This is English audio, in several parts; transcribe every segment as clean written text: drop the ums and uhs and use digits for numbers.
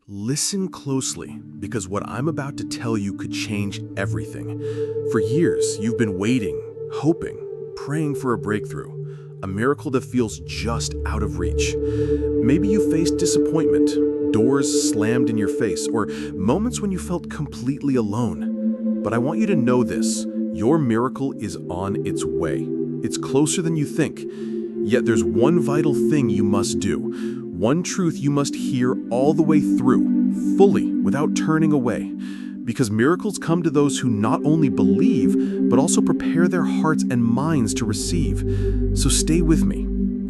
Listen closely, because what I'm about to tell you could change everything. For years, you've been waiting, hoping, praying for a breakthrough, a miracle that feels just out of reach. Maybe you faced disappointment, doors slammed in your face, or moments when you felt completely alone. But I want you to know this: your miracle is on its way. It's closer than you think. Yet there's one vital thing you must do. One truth you must hear all the way through, fully, without turning away. Because miracles come to those who not only believe, but also prepare their hearts and minds to receive. So stay with me,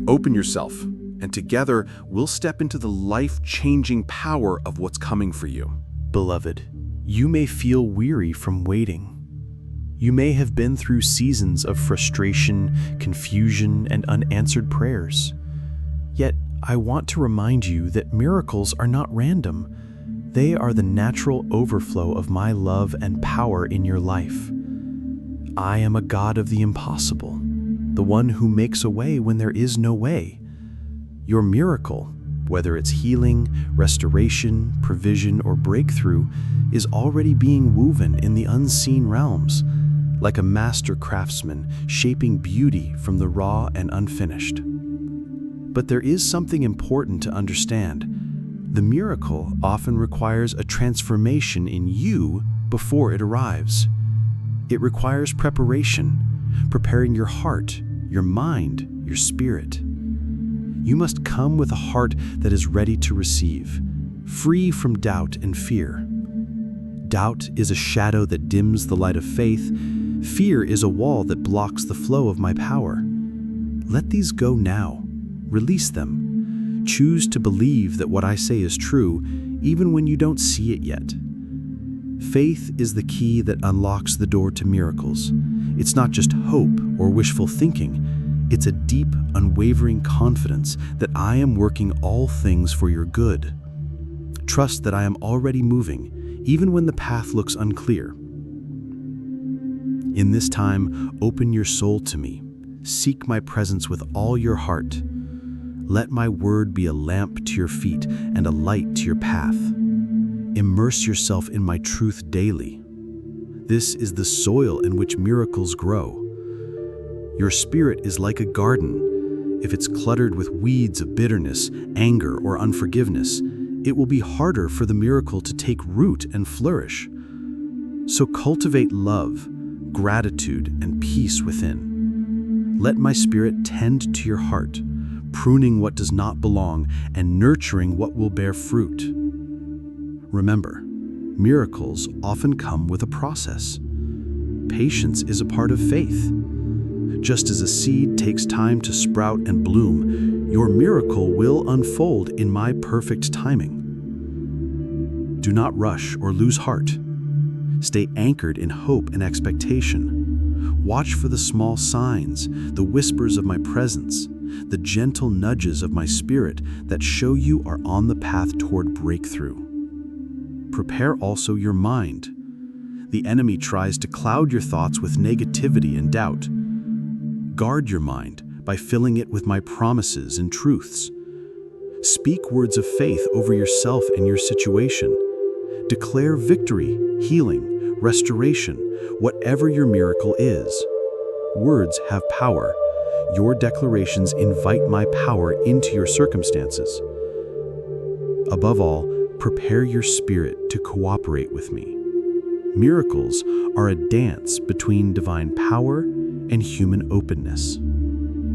open yourself, and together we'll step into the life-changing power of what's coming for you. Beloved, you may feel weary from waiting. You may have been through seasons of frustration, confusion, and unanswered prayers. Yet, I want to remind you that miracles are not random. They are the natural overflow of my love and power in your life. I am a God of the impossible, the one who makes a way when there is no way. Your miracle, whether it's healing, restoration, provision, or breakthrough, is already being woven in the unseen realms, like a master craftsman shaping beauty from the raw and unfinished. But there is something important to understand. The miracle often requires a transformation in you before it arrives. It requires preparation, preparing your heart, your mind, your spirit. You must come with a heart that is ready to receive, free from doubt and fear. Doubt is a shadow that dims the light of faith. Fear is a wall that blocks the flow of my power. Let these go now. Release them. Choose to believe that what I say is true, even when you don't see it yet. Faith is the key that unlocks the door to miracles. It's not just hope or wishful thinking. It's a deep, unwavering confidence that I am working all things for your good. Trust that I am already moving, even when the path looks unclear. In this time, open your soul to me. Seek my presence with all your heart. Let my word be a lamp to your feet and a light to your path. Immerse yourself in my truth daily. This is the soil in which miracles grow. Your spirit is like a garden. If it's cluttered with weeds of bitterness, anger, or unforgiveness, it will be harder for the miracle to take root and flourish. So cultivate love, gratitude, and peace within. Let my spirit tend to your heart, pruning what does not belong and nurturing what will bear fruit. Remember, miracles often come with a process. Patience is a part of faith. Just as a seed takes time to sprout and bloom, your miracle will unfold in my perfect timing. Do not rush or lose heart. Stay anchored in hope and expectation. Watch for the small signs, the whispers of my presence, the gentle nudges of my spirit that show you are on the path toward breakthrough. Prepare also your mind. The enemy tries to cloud your thoughts with negativity and doubt. Guard your mind by filling it with my promises and truths. Speak words of faith over yourself and your situation. Declare victory, healing, restoration, whatever your miracle is. Words have power. Your declarations invite my power into your circumstances. Above all, prepare your spirit to cooperate with me. Miracles are a dance between divine power and human openness.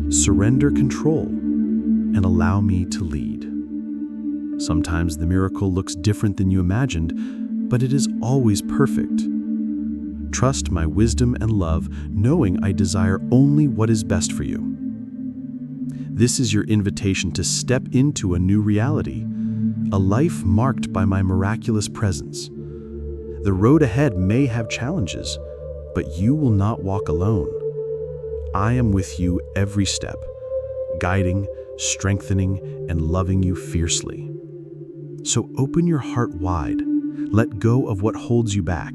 Surrender control and allow me to lead. Sometimes the miracle looks different than you imagined, but it is always perfect. Trust my wisdom and love, knowing I desire only what is best for you. This is your invitation to step into a new reality, a life marked by my miraculous presence. The road ahead may have challenges, but you will not walk alone. I am with you every step, guiding, strengthening, and loving you fiercely. So open your heart wide, let go of what holds you back.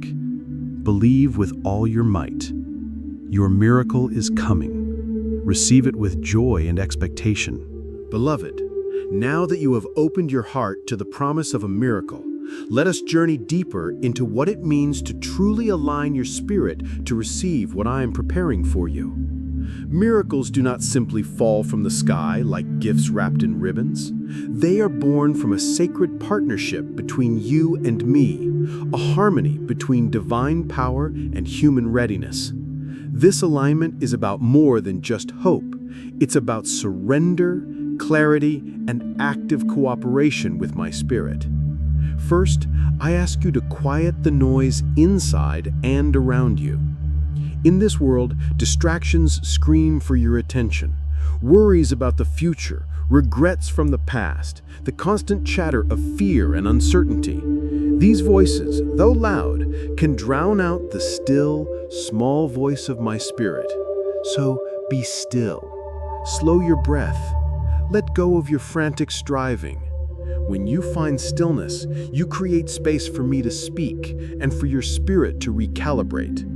Believe with all your might. Your miracle is coming. Receive it with joy and expectation. Beloved, Now that you have opened your heart to the promise of a miracle, let us journey deeper into what it means to truly align your spirit to receive what I am preparing for you. Miracles do not simply fall from the sky like gifts wrapped in ribbons. They are born from a sacred partnership between you and me, a harmony between divine power and human readiness. This alignment is about more than just hope. It's about surrender, clarity, and active cooperation with my spirit. First, I ask you to quiet the noise inside and around you. In this world, distractions scream for your attention. Worries about the future, regrets from the past, the constant chatter of fear and uncertainty. These voices, though loud, can drown out the still, small voice of my spirit. So be still. Slow your breath. Let go of your frantic striving. When you find stillness, you create space for me to speak and for your spirit to recalibrate.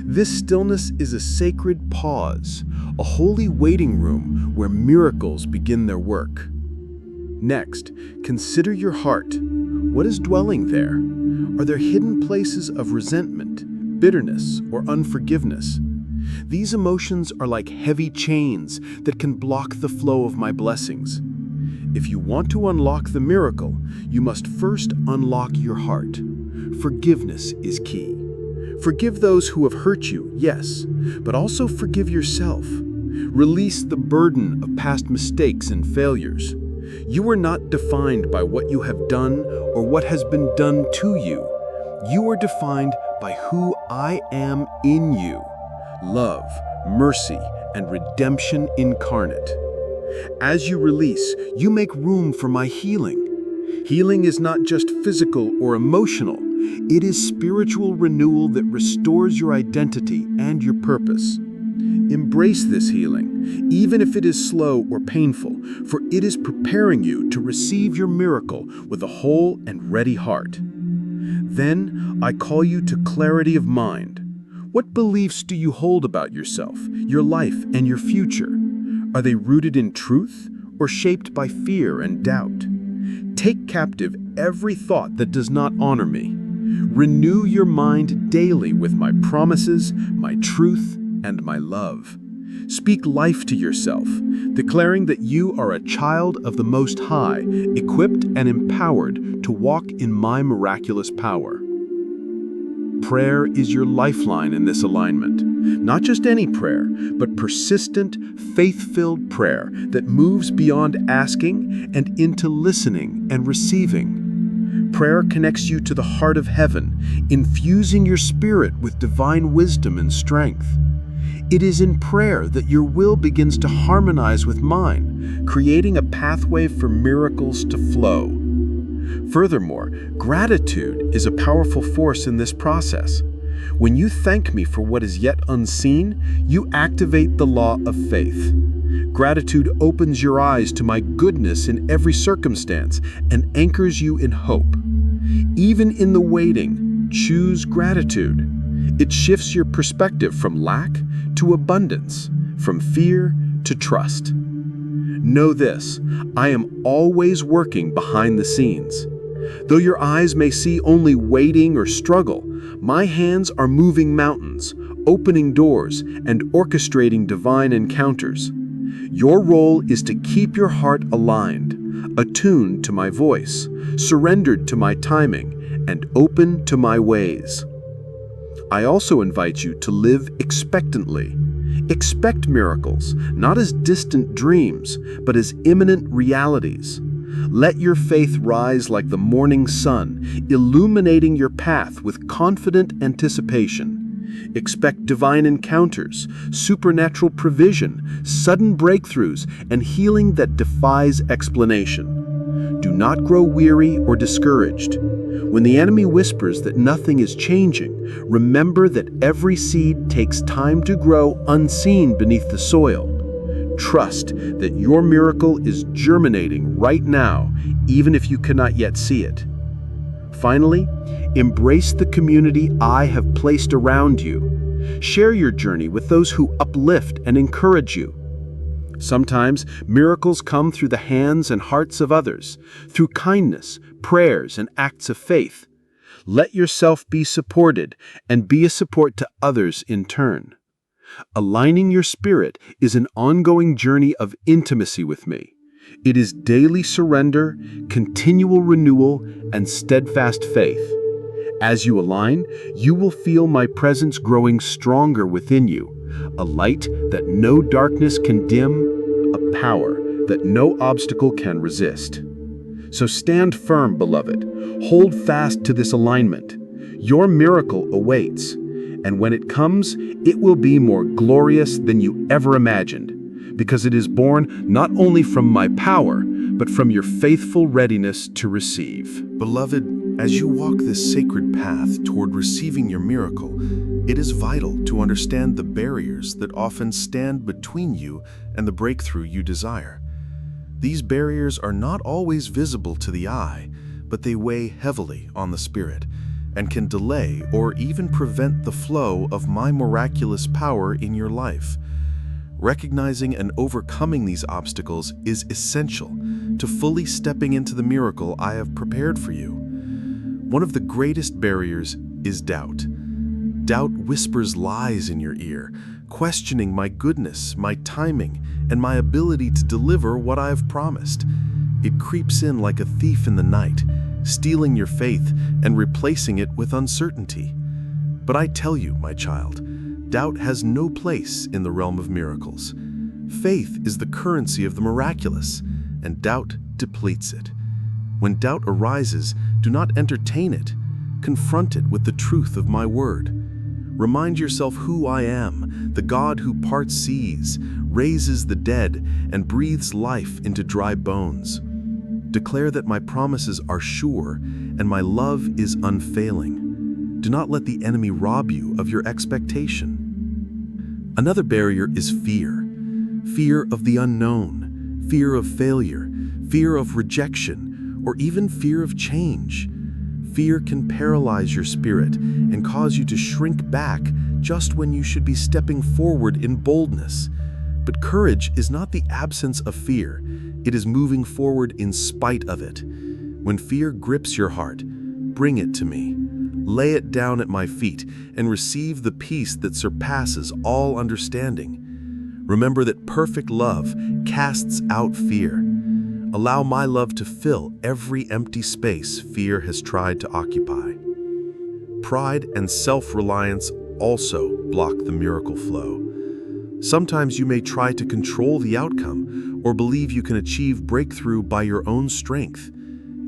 This stillness is a sacred pause, a holy waiting room where miracles begin their work. Next, consider your heart. What is dwelling there? Are there hidden places of resentment, bitterness, or unforgiveness? These emotions are like heavy chains that can block the flow of my blessings. If you want to unlock the miracle, you must first unlock your heart. Forgiveness is key. Forgive those who have hurt you, yes, but also forgive yourself. Release the burden of past mistakes and failures. You are not defined by what you have done or what has been done to you. You are defined by who I am in you. Love, mercy, and redemption incarnate. As you release, you make room for my healing. Healing is not just physical or emotional. It is spiritual renewal that restores your identity and your purpose. Embrace this healing, even if it is slow or painful, for it is preparing you to receive your miracle with a whole and ready heart. Then I call you to clarity of mind. What beliefs do you hold about yourself, your life, and your future? Are they rooted in truth or shaped by fear and doubt? Take captive every thought that does not honor me. Renew your mind daily with my promises, my truth, and my love. Speak life to yourself, declaring that you are a child of the Most High, equipped and empowered to walk in my miraculous power. Prayer is your lifeline in this alignment. Not just any prayer, but persistent, faith-filled prayer that moves beyond asking and into listening and receiving. Prayer connects you to the heart of heaven, infusing your spirit with divine wisdom and strength. It is in prayer that your will begins to harmonize with mine, creating a pathway for miracles to flow. Furthermore, gratitude is a powerful force in this process. When you thank me for what is yet unseen, you activate the law of faith. Gratitude opens your eyes to my goodness in every circumstance and anchors you in hope. Even in the waiting, choose gratitude. It shifts your perspective from lack to abundance, from fear to trust. Know this, I am always working behind the scenes. Though your eyes may see only waiting or struggle, my hands are moving mountains, opening doors, and orchestrating divine encounters. Your role is to keep your heart aligned, attuned to my voice, surrendered to my timing, and open to my ways. I also invite you to live expectantly. Expect miracles, not as distant dreams, but as imminent realities. Let your faith rise like the morning sun, illuminating your path with confident anticipation. Expect divine encounters, supernatural provision, sudden breakthroughs, and healing that defies explanation. Do not grow weary or discouraged. When the enemy whispers that nothing is changing, remember that every seed takes time to grow unseen beneath the soil. Trust that your miracle is germinating right now, even if you cannot yet see it. Finally, embrace the community I have placed around you. Share your journey with those who uplift and encourage you. Sometimes miracles come through the hands and hearts of others, through kindness, prayers, and acts of faith. Let yourself be supported and be a support to others in turn. Aligning your spirit is an ongoing journey of intimacy with me. It is daily surrender, continual renewal, and steadfast faith. As you align, you will feel my presence growing stronger within you, a light that no darkness can dim, a power that no obstacle can resist. So stand firm, beloved. Hold fast to this alignment. Your miracle awaits, and when it comes, it will be more glorious than you ever imagined, because it is born not only from my power, but from your faithful readiness to receive. Beloved, as you walk this sacred path toward receiving your miracle, it is vital to understand the barriers that often stand between you and the breakthrough you desire. These barriers are not always visible to the eye, but they weigh heavily on the spirit and can delay or even prevent the flow of my miraculous power in your life. Recognizing and overcoming these obstacles is essential to fully stepping into the miracle I have prepared for you. One of the greatest barriers is doubt. Doubt whispers lies in your ear, questioning my goodness, my timing, and my ability to deliver what I have promised. It creeps in like a thief in the night, stealing your faith and replacing it with uncertainty. But I tell you, my child, doubt has no place in the realm of miracles. Faith is the currency of the miraculous, and doubt depletes it. When doubt arises, do not entertain it. Confront it with the truth of my word. Remind yourself who I am, the God who parts seas, raises the dead, and breathes life into dry bones. Declare that my promises are sure and my love is unfailing. Do not let the enemy rob you of your expectation. Another barrier is fear. Fear of the unknown, fear of failure, fear of rejection, or even fear of change. Fear can paralyze your spirit and cause you to shrink back just when you should be stepping forward in boldness. But courage is not the absence of fear. It is moving forward in spite of it. When fear grips your heart, bring it to me. Lay it down at my feet and receive the peace that surpasses all understanding. Remember that perfect love casts out fear. Allow my love to fill every empty space fear has tried to occupy. Pride and self-reliance also block the miracle flow. Sometimes you may try to control the outcome or believe you can achieve breakthrough by your own strength.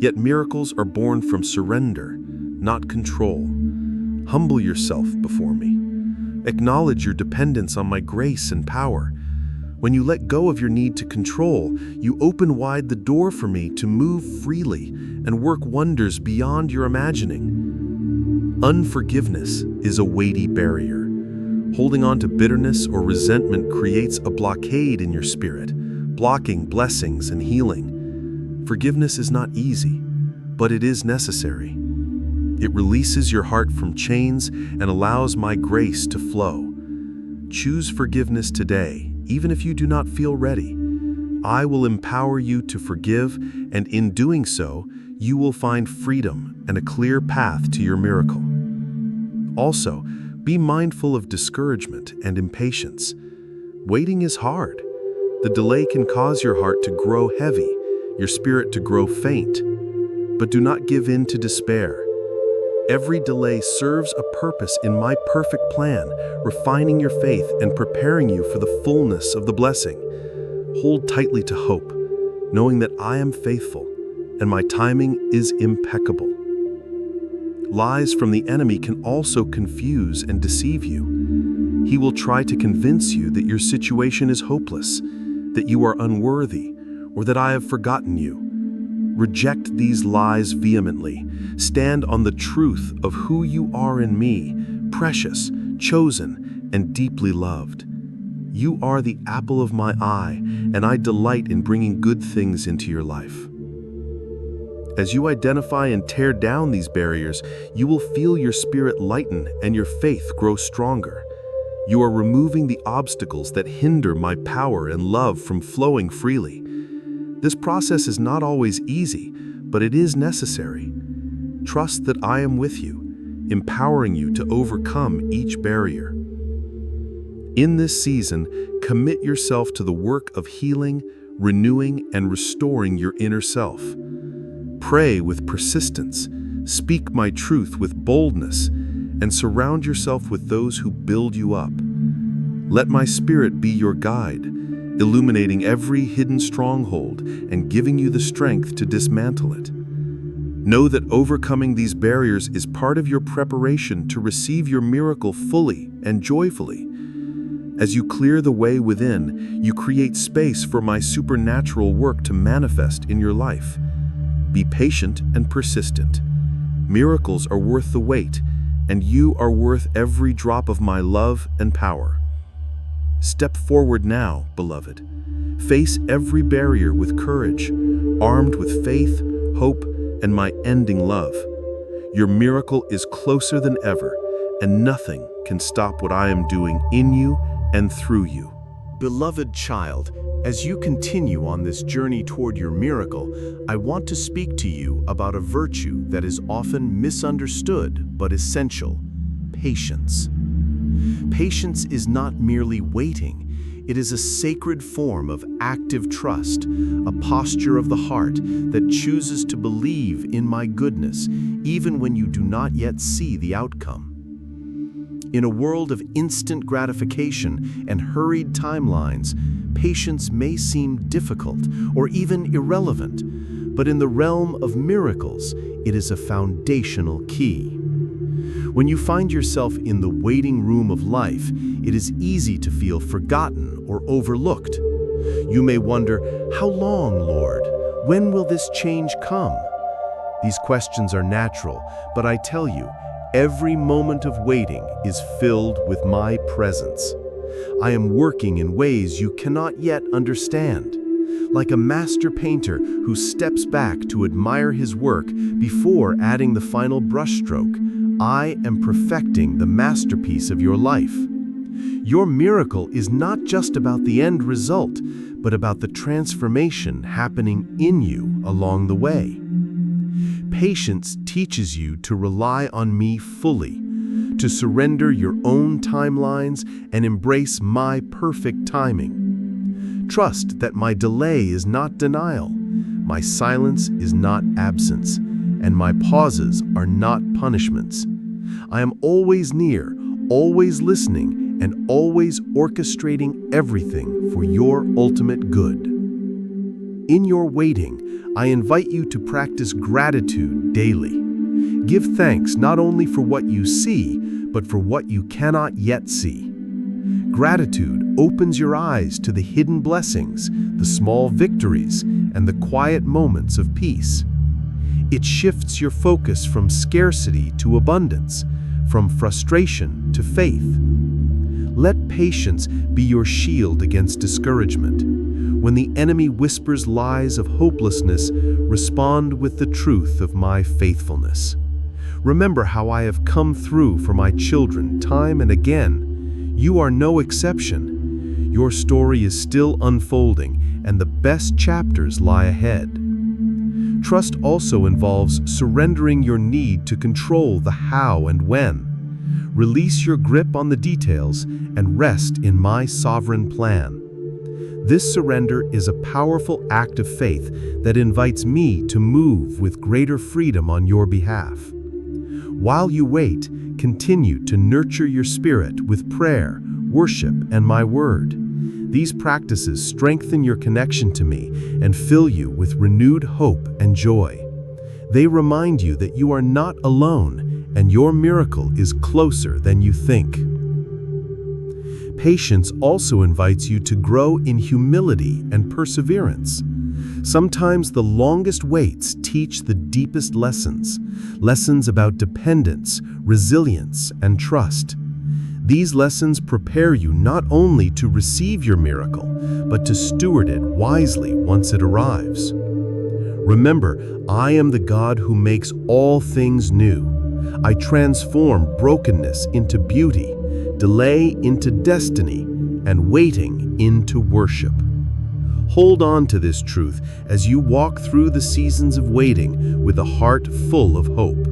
Yet miracles are born from surrender, not control. Humble yourself before me. Acknowledge your dependence on my grace and power. When you let go of your need to control, you open wide the door for me to move freely and work wonders beyond your imagining. Unforgiveness is a weighty barrier. Holding on to bitterness or resentment creates a blockade in your spirit, blocking blessings and healing. Forgiveness is not easy, but it is necessary. It releases your heart from chains and allows my grace to flow. Choose forgiveness today, even if you do not feel ready. I will empower you to forgive, and in doing so, you will find freedom and a clear path to your miracle. Also, be mindful of discouragement and impatience. Waiting is hard. The delay can cause your heart to grow heavy, your spirit to grow faint. But do not give in to despair. Every delay serves a purpose in my perfect plan, refining your faith and preparing you for the fullness of the blessing. Hold tightly to hope, knowing that I am faithful and my timing is impeccable. Lies from the enemy can also confuse and deceive you. He will try to convince you that your situation is hopeless, that you are unworthy, or that I have forgotten you. Reject these lies vehemently. Stand on the truth of who you are in me, precious, chosen, and deeply loved. You are the apple of my eye, and I delight in bringing good things into your life. As you identify and tear down these barriers, you will feel your spirit lighten and your faith grow stronger. You are removing the obstacles that hinder my power and love from flowing freely. This process is not always easy, but it is necessary. Trust that I am with you, empowering you to overcome each barrier. In this season, commit yourself to the work of healing, renewing, and restoring your inner self. Pray with persistence, speak my truth with boldness, and surround yourself with those who build you up. Let my spirit be your guide, illuminating every hidden stronghold and giving you the strength to dismantle it. Know that overcoming these barriers is part of your preparation to receive your miracle fully and joyfully. As you clear the way within, you create space for my supernatural work to manifest in your life. Be patient and persistent. Miracles are worth the wait, and you are worth every drop of my love and power. Step forward now, beloved. Face every barrier with courage, armed with faith, hope, and my ending love. Your miracle is closer than ever, and nothing can stop what I am doing in you and through you. Beloved child, as you continue on this journey toward your miracle, I want to speak to you about a virtue that is often misunderstood but essential: patience. Patience is not merely waiting. It is a sacred form of active trust, a posture of the heart that chooses to believe in my goodness, even when you do not yet see the outcome. In a world of instant gratification and hurried timelines, patience may seem difficult or even irrelevant, but in the realm of miracles, it is a foundational key. When you find yourself in the waiting room of life, it is easy to feel forgotten or overlooked. You may wonder, "How long, Lord? When will this change come?" These questions are natural, but I tell you, every moment of waiting is filled with my presence. I am working in ways you cannot yet understand. Like a master painter who steps back to admire his work before adding the final brushstroke, I am perfecting the masterpiece of your life. Your miracle is not just about the end result, but about the transformation happening in you along the way. Patience teaches you to rely on me fully, to surrender your own timelines and embrace my perfect timing. Trust that my delay is not denial, my silence is not absence, and my pauses are not punishments. I am always near, always listening, and always orchestrating everything for your ultimate good. In your waiting, I invite you to practice gratitude daily. Give thanks not only for what you see, but for what you cannot yet see. Gratitude opens your eyes to the hidden blessings, the small victories, and the quiet moments of peace. It shifts your focus from scarcity to abundance, from frustration to faith. Let patience be your shield against discouragement. When the enemy whispers lies of hopelessness, respond with the truth of my faithfulness. Remember how I have come through for my children time and again. You are no exception. Your story is still unfolding, and the best chapters lie ahead. Trust also involves surrendering your need to control the how and when. Release your grip on the details and rest in my sovereign plan. This surrender is a powerful act of faith that invites me to move with greater freedom on your behalf. While you wait, continue to nurture your spirit with prayer, worship, and my word. These practices strengthen your connection to me and fill you with renewed hope and joy. They remind you that you are not alone and your miracle is closer than you think. Patience also invites you to grow in humility and perseverance. Sometimes the longest waits teach the deepest lessons, lessons about dependence, resilience, and trust. These lessons prepare you not only to receive your miracle, but to steward it wisely once it arrives. Remember, I am the God who makes all things new. I transform brokenness into beauty, delay into destiny, and waiting into worship. Hold on to this truth as you walk through the seasons of waiting with a heart full of hope.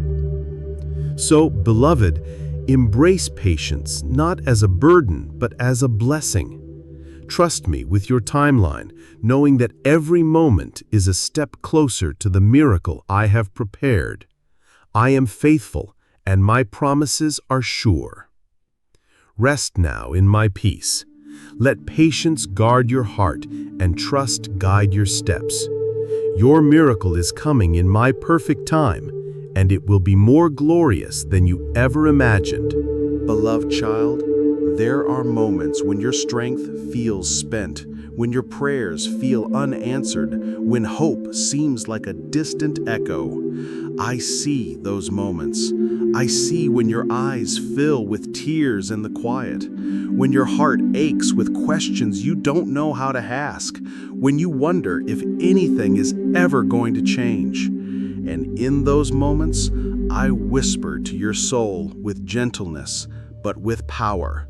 So, beloved, embrace patience not as a burden, but as a blessing. Trust me with your timeline, knowing that every moment is a step closer to the miracle I have prepared. I am faithful, and my promises are sure. Rest now in my peace. Let patience guard your heart and trust guide your steps. Your miracle is coming in my perfect time, and it will be more glorious than you ever imagined. Beloved child, there are moments when your strength feels spent, when your prayers feel unanswered, when hope seems like a distant echo. I see those moments. I see when your eyes fill with tears in the quiet, when your heart aches with questions you don't know how to ask, when you wonder if anything is ever going to change. And in those moments, I whisper to your soul with gentleness, but with power,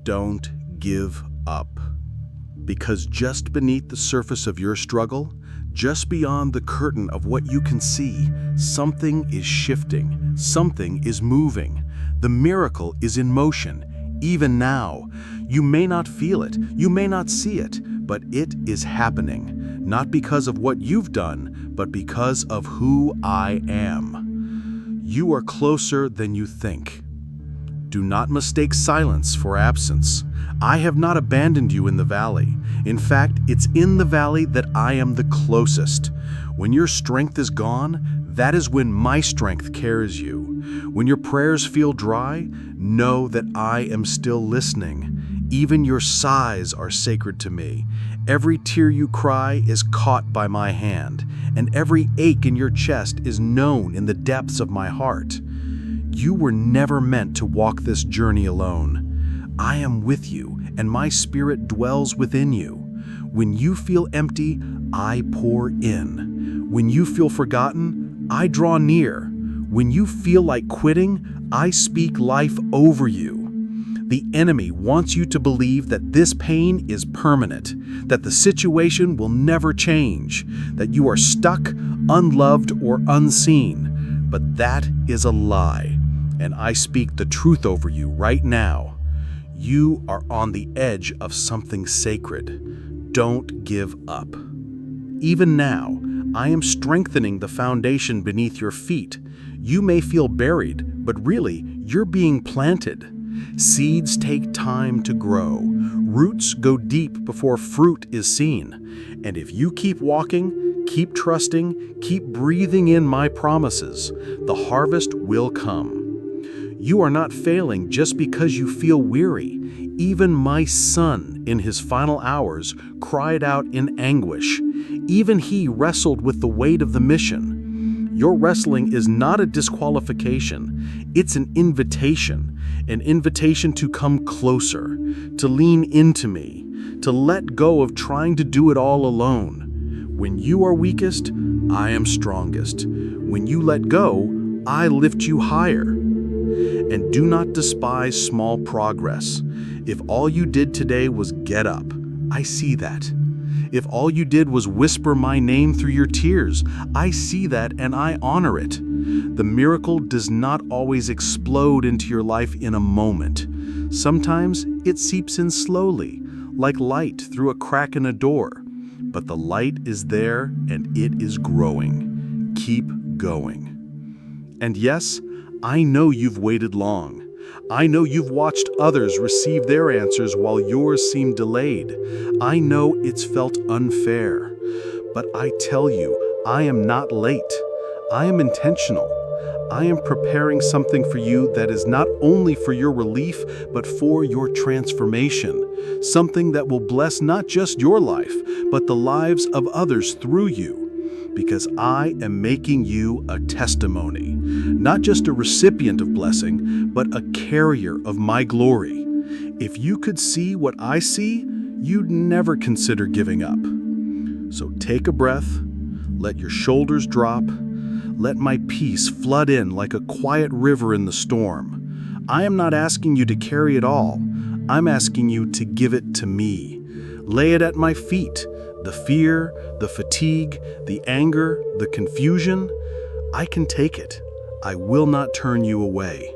don't give up. Because just beneath the surface of your struggle, just beyond the curtain of what you can see, something is shifting, something is moving. The miracle is in motion, even now. You may not feel it, you may not see it, but it is happening, not because of what you've done, but because of who I am. You are closer than you think. Do not mistake silence for absence. I have not abandoned you in the valley. In fact, it's in the valley that I am the closest. When your strength is gone, that is when my strength carries you. When your prayers feel dry, know that I am still listening. Even your sighs are sacred to me. Every tear you cry is caught by my hand, and every ache in your chest is known in the depths of my heart. You were never meant to walk this journey alone. I am with you, and my spirit dwells within you. When you feel empty, I pour in. When you feel forgotten, I draw near. When you feel like quitting, I speak life over you. The enemy wants you to believe that this pain is permanent, that the situation will never change, that you are stuck, unloved, or unseen. But that is a lie, and I speak the truth over you right now. You are on the edge of something sacred. Don't give up. Even now, I am strengthening the foundation beneath your feet. You may feel buried, but really, you're being planted. Seeds take time to grow. Roots go deep before fruit is seen. And if you keep walking, keep trusting, keep breathing in my promises, the harvest will come. You are not failing just because you feel weary. Even my son, in his final hours, cried out in anguish. Even he wrestled with the weight of the mission. Your wrestling is not a disqualification. It's an invitation to come closer, to lean into me, to let go of trying to do it all alone. When you are weakest, I am strongest. When you let go, I lift you higher. And do not despise small progress. If all you did today was get up, I see that. If all you did was whisper my name through your tears, I see that and I honor it. The miracle does not always explode into your life in a moment. Sometimes it seeps in slowly, like light through a crack in a door. But the light is there and it is growing. Keep going. And yes, I know you've waited long. I know you've watched others receive their answers while yours seemed delayed. I know it's felt unfair. But I tell you, I am not late. I am intentional. I am preparing something for you that is not only for your relief, but for your transformation. Something that will bless not just your life, but the lives of others through you. Because I am making you a testimony, not just a recipient of blessing, but a carrier of my glory. If you could see what I see, you'd never consider giving up. So take a breath, let your shoulders drop, let my peace flood in like a quiet river in the storm. I am not asking you to carry it all. I'm asking you to give it to me. Lay it at my feet. The fear, the fatigue, the anger, the confusion. I can take it. I will not turn you away.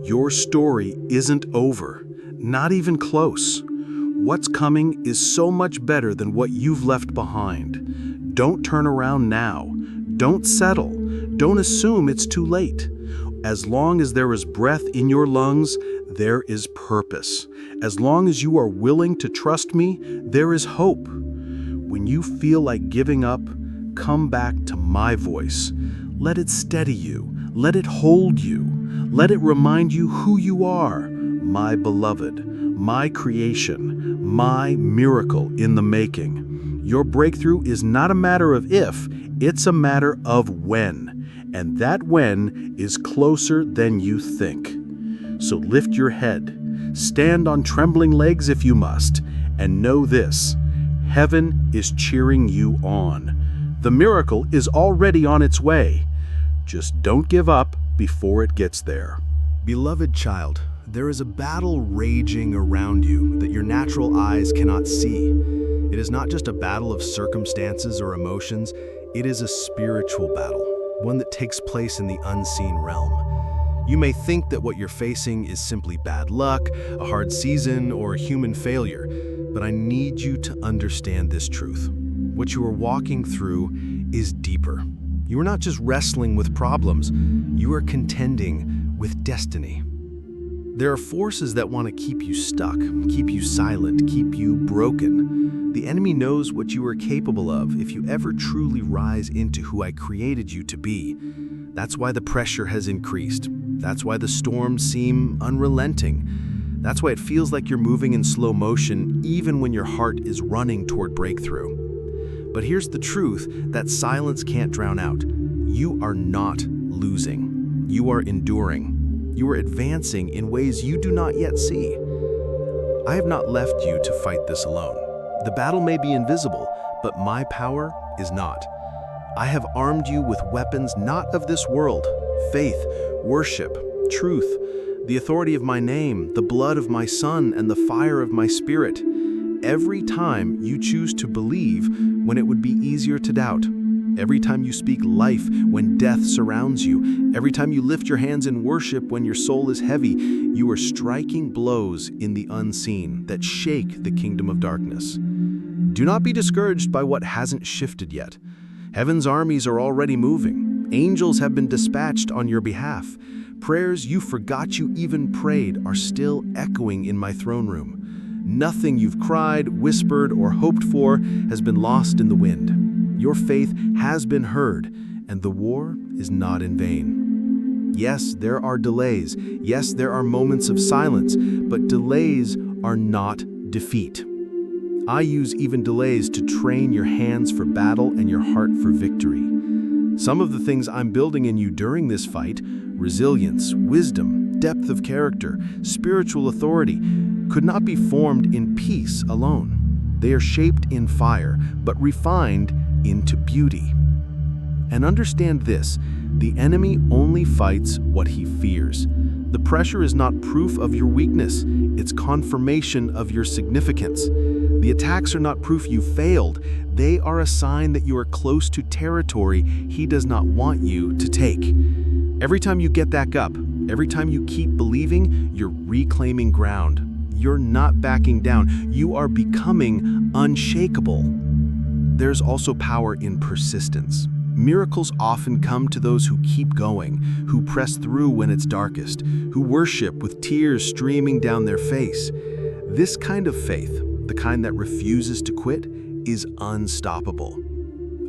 Your story isn't over, not even close. What's coming is so much better than what you've left behind. Don't turn around now. Don't settle. Don't assume it's too late. As long as there is breath in your lungs, there is purpose. As long as you are willing to trust me, there is hope. When you feel like giving up, come back to my voice. Let it steady you. Let it hold you. Let it remind you who you are, my beloved, my creation, my miracle in the making. Your breakthrough is not a matter of if, it's a matter of when. And that when is closer than you think. So lift your head, stand on trembling legs if you must, and know this: heaven is cheering you on. The miracle is already on its way. Just don't give up before it gets there. Beloved child, there is a battle raging around you that your natural eyes cannot see. It is not just a battle of circumstances or emotions, it is a spiritual battle, one that takes place in the unseen realm. You may think that what you're facing is simply bad luck, a hard season, or a human failure, but I need you to understand this truth. What you are walking through is deeper. You are not just wrestling with problems, you are contending with destiny. There are forces that want to keep you stuck, keep you silent, keep you broken. The enemy knows what you are capable of if you ever truly rise into who I created you to be. That's why the pressure has increased. That's why the storms seem unrelenting. That's why it feels like you're moving in slow motion even when your heart is running toward breakthrough. But here's the truth that silence can't drown out. You are not losing. You are enduring. You are advancing in ways you do not yet see. I have not left you to fight this alone. The battle may be invisible, but my power is not. I have armed you with weapons not of this world: faith, worship, truth, the authority of my name, the blood of my Son, and the fire of my Spirit. Every time you choose to believe when it would be easier to doubt, every time you speak life when death surrounds you, every time you lift your hands in worship when your soul is heavy, you are striking blows in the unseen that shake the kingdom of darkness. Do not be discouraged by what hasn't shifted yet. Heaven's armies are already moving. Angels have been dispatched on your behalf. Prayers you forgot you even prayed are still echoing in my throne room. Nothing you've cried, whispered, or hoped for has been lost in the wind. Your faith has been heard, and the war is not in vain. Yes, there are delays. Yes, there are moments of silence, but delays are not defeat. I use even delays to train your hands for battle and your heart for victory. Some of the things I'm building in you during this fight, resilience, wisdom, depth of character, spiritual authority, could not be formed in peace alone. They are shaped in fire, but refined into beauty. And understand this: the enemy only fights what he fears. The pressure is not proof of your weakness, it's confirmation of your significance. The attacks are not proof you failed, they are a sign that you are close to territory he does not want you to take. Every time you get back up, every time you keep believing, you're reclaiming ground. You're not backing down, you are becoming unshakable. There's also power in persistence. Miracles often come to those who keep going, who press through when it's darkest, who worship with tears streaming down their face. This kind of faith, the kind that refuses to quit, is unstoppable.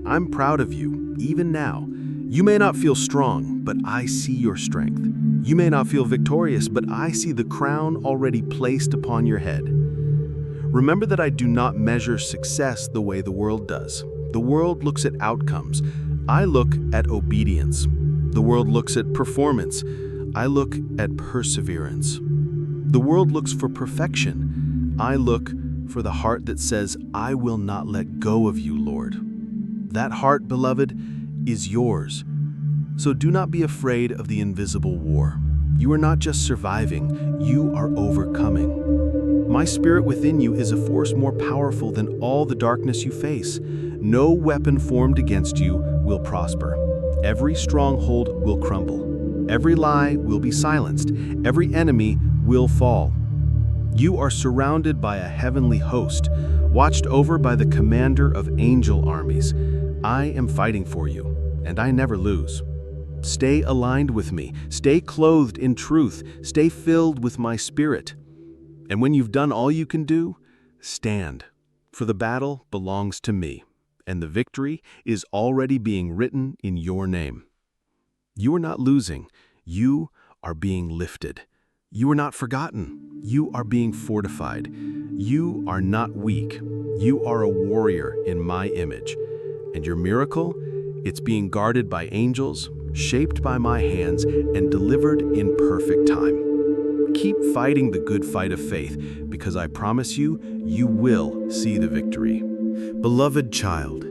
I'm proud of you, even now. You may not feel strong, but I see your strength. You may not feel victorious, but I see the crown already placed upon your head. Remember that I do not measure success the way the world does. The world looks at outcomes. I look at obedience. The world looks at performance. I look at perseverance. The world looks for perfection. I look for the heart that says, I will not let go of you, Lord. That heart, beloved, is yours. So do not be afraid of the invisible war. You are not just surviving, you are overcoming. My spirit within you is a force more powerful than all the darkness you face. No weapon formed against you will prosper. Every stronghold will crumble. Every lie will be silenced. Every enemy will fall. You are surrounded by a heavenly host, watched over by the commander of angel armies. I am fighting for you, and I never lose. Stay aligned with me. Stay clothed in truth. Stay filled with my spirit. And when you've done all you can do, stand. For the battle belongs to me, and the victory is already being written in your name. You are not losing. You are being lifted. You are not forgotten. You are being fortified. You are not weak. You are a warrior in my image. And your miracle, it's being guarded by angels, shaped by my hands, and delivered in perfect time. Keep fighting the good fight of faith, because I promise you, you will see the victory. Beloved child,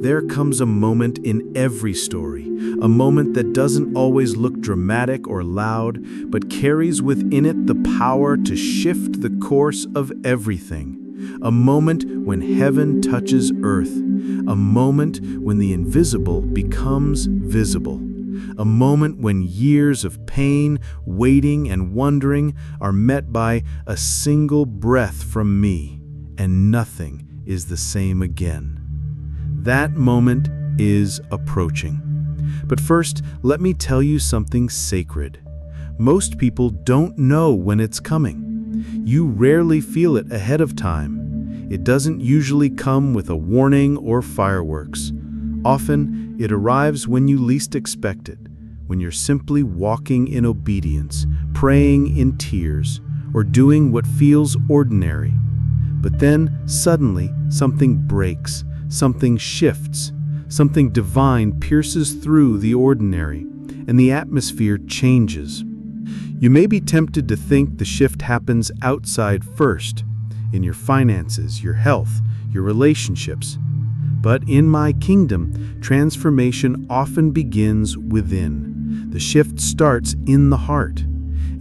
there comes a moment in every story, a moment that doesn't always look dramatic or loud, but carries within it the power to shift the course of everything. A moment when heaven touches earth, a moment when the invisible becomes visible. A moment when years of pain, waiting, and wondering are met by a single breath from me, and nothing is the same again. That moment is approaching. But first, let me tell you something sacred. Most people don't know when it's coming. You rarely feel it ahead of time. It doesn't usually come with a warning or fireworks. Often, it arrives when you least expect it, when you're simply walking in obedience, praying in tears, or doing what feels ordinary. But then, suddenly, something breaks, something shifts, something divine pierces through the ordinary, and the atmosphere changes. You may be tempted to think the shift happens outside first, in your finances, your health, your relationships. But in my kingdom, transformation often begins within. The shift starts in the heart.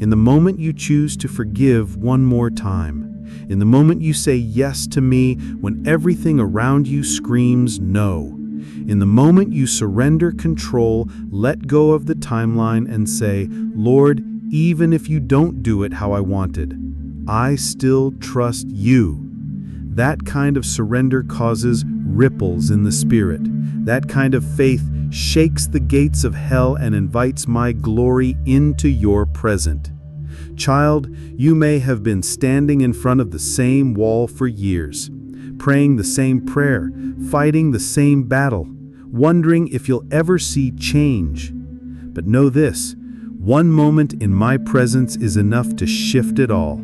In the moment you choose to forgive one more time. In the moment you say yes to me when everything around you screams no. In the moment you surrender control, let go of the timeline and say, Lord, even if you don't do it how I wanted, I still trust you. That kind of surrender causes ripples in the spirit. That kind of faith shakes the gates of hell and invites my glory into your present. Child, you may have been standing in front of the same wall for years, praying the same prayer, fighting the same battle, wondering if you'll ever see change. But know this, one moment in my presence is enough to shift it all.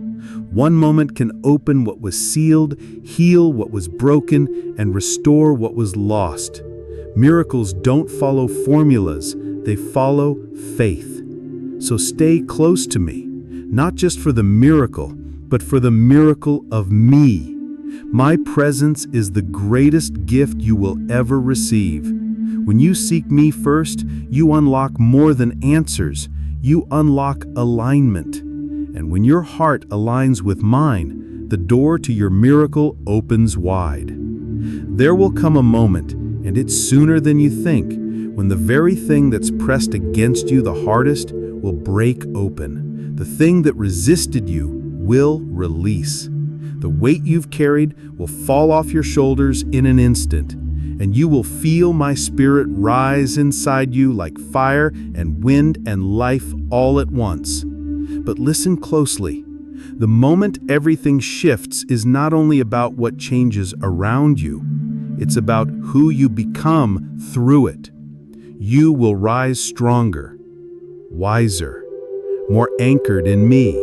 One moment can open what was sealed, heal what was broken, and restore what was lost. Miracles don't follow formulas, they follow faith. So stay close to me, not just for the miracle, but for the miracle of me. My presence is the greatest gift you will ever receive. When you seek me first, you unlock more than answers. You unlock alignment. And when your heart aligns with mine, the door to your miracle opens wide. There will come a moment, and it's sooner than you think, when the very thing that's pressed against you the hardest will break open. The thing that resisted you will release. The weight you've carried will fall off your shoulders in an instant, and you will feel my spirit rise inside you like fire and wind and life all at once. But listen closely. The moment everything shifts is not only about what changes around you, it's about who you become through it. You will rise stronger, wiser, more anchored in me,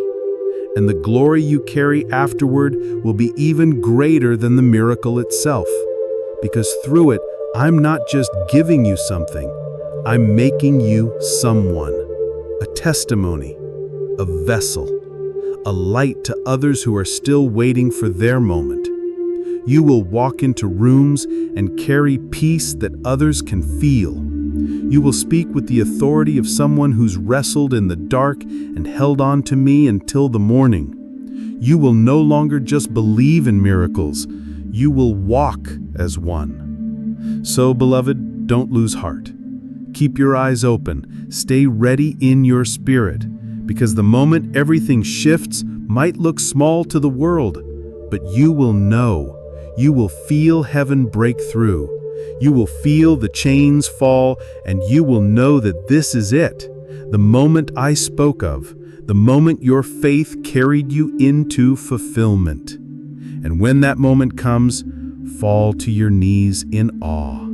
and the glory you carry afterward will be even greater than the miracle itself. Because through it, I'm not just giving you something, I'm making you someone, a testimony, a vessel, a light to others who are still waiting for their moment. You will walk into rooms and carry peace that others can feel, You will speak with the authority of someone who's wrestled in the dark and held on to me until the morning. You will no longer just believe in miracles, you will walk as one. So, beloved, don't lose heart. Keep your eyes open, stay ready in your spirit, because the moment everything shifts might look small to the world, but you will know, you will feel heaven break through. You will feel the chains fall, and you will know that this is it, the moment I spoke of, the moment your faith carried you into fulfillment. And when that moment comes, fall to your knees in awe.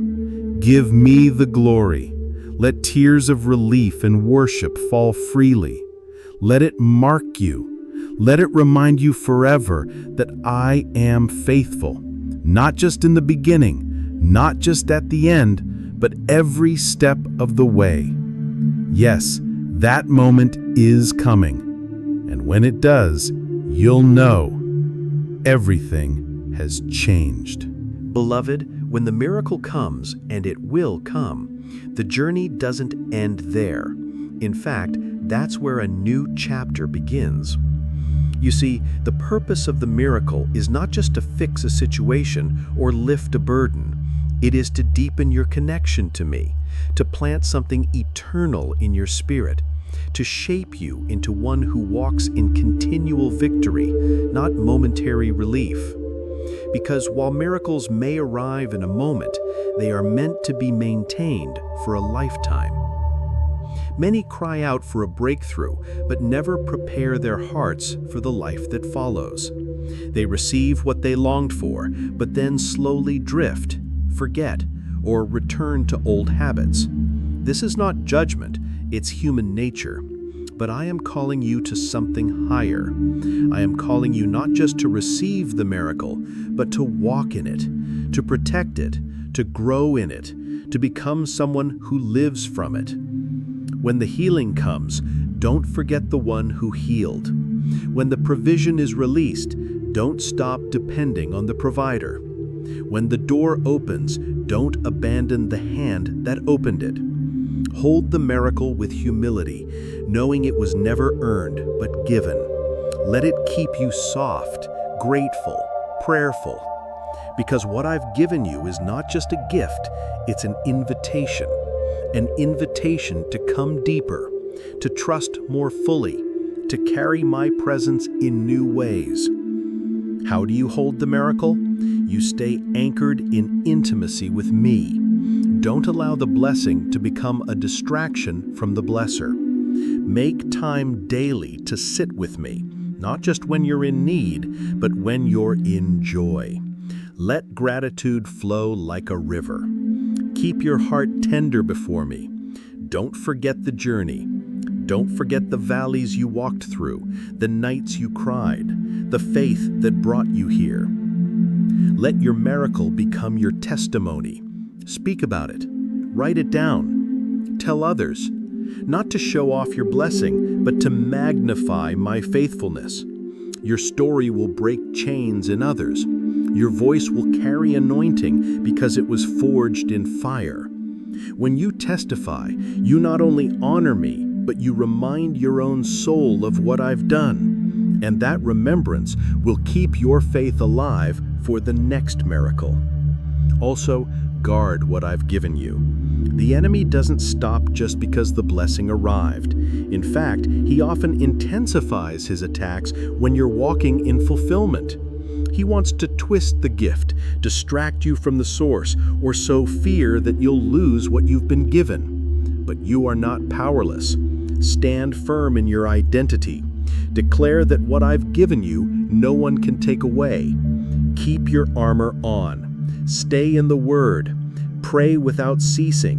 Give me the glory. Let tears of relief and worship fall freely. Let it mark you. Let it remind you forever that I am faithful, not just in the beginning, not just at the end, but every step of the way. Yes, that moment is coming. And when it does, you'll know everything has changed. Beloved, when the miracle comes, and it will come, the journey doesn't end there. In fact, that's where a new chapter begins. You see, the purpose of the miracle is not just to fix a situation or lift a burden. It is to deepen your connection to me, to plant something eternal in your spirit, to shape you into one who walks in continual victory, not momentary relief. Because while miracles may arrive in a moment, they are meant to be maintained for a lifetime. Many cry out for a breakthrough, but never prepare their hearts for the life that follows. They receive what they longed for, but then slowly drift, forget, or return to old habits. This is not judgment, it's human nature. But I am calling you to something higher. I am calling you not just to receive the miracle, but to walk in it, to protect it, to grow in it, to become someone who lives from it. When the healing comes, don't forget the one who healed. When the provision is released, don't stop depending on the provider. When the door opens, don't abandon the hand that opened it. Hold the miracle with humility, knowing it was never earned but given. Let it keep you soft, grateful, prayerful. Because what I've given you is not just a gift, it's an invitation to come deeper, to trust more fully, to carry my presence in new ways. How do you hold the miracle? You stay anchored in intimacy with me. Don't allow the blessing to become a distraction from the blesser. Make time daily to sit with me, not just when you're in need, but when you're in joy. Let gratitude flow like a river. Keep your heart tender before me. Don't forget the journey. Don't forget the valleys you walked through, the nights you cried, the faith that brought you here. Let your miracle become your testimony. Speak about it. Write it down. Tell others. Not to show off your blessing, but to magnify my faithfulness. Your story will break chains in others. Your voice will carry anointing because it was forged in fire. When you testify, you not only honor me, but you remind your own soul of what I've done. And that remembrance will keep your faith alive for the next miracle. Also, guard what I've given you. The enemy doesn't stop just because the blessing arrived. In fact, he often intensifies his attacks when you're walking in fulfillment. He wants to twist the gift, distract you from the source, or sow fear that you'll lose what you've been given. But you are not powerless. Stand firm in your identity. Declare that what I've given you, no one can take away. Keep your armor on. Stay in the Word. Pray without ceasing.